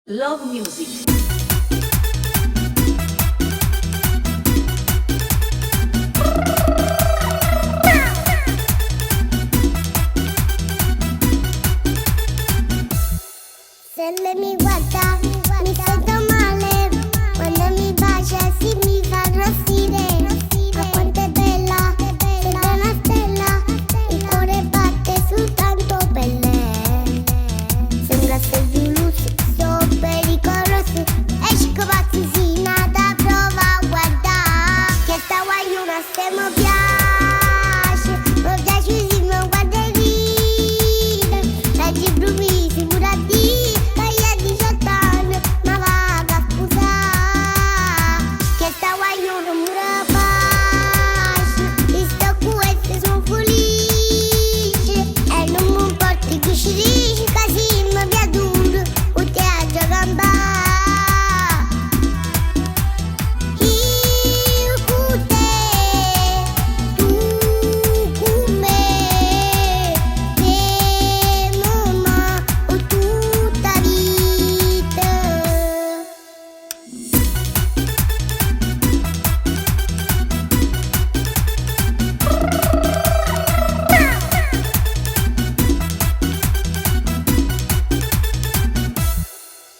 Love music. Se lei mi guarda, mi sento male. Quando mi bacia, sì, mi fa arrossire. Ma quanto è bella, sembra una stella. Il cuore batte soltanto per lei. Sembra essere di luce, so pericoloso. Esci con pazzesina da prova a guardare. Che sta guagliona se mi piace sì, mi guarda e ride. Leggi brumi, sicura di.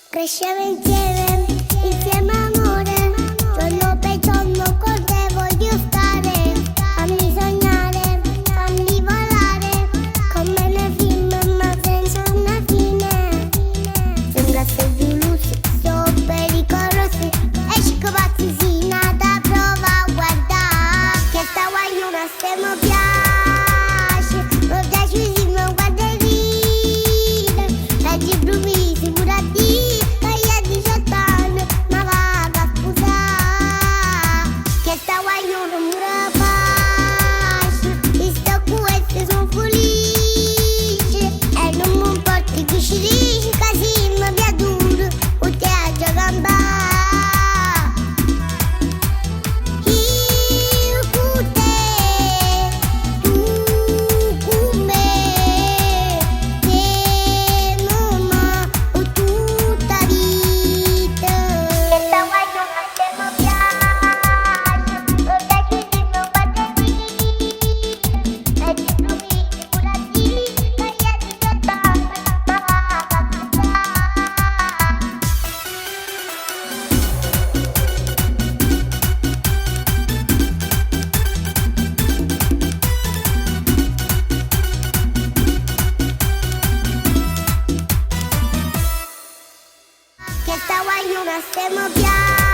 Cresciamo insieme amore, giorno per giorno con te voglio stare. Fammi sognare, fammi volare, come nei film ma senza una fine. Sembra essere di luce, so pericolosi. Esci con pazzesina da prova a guardare. Che sta guagliona se mi piace sì, mi guarda e ride. Leggi brumi, sicura di. Che sta guagliona se mi piace.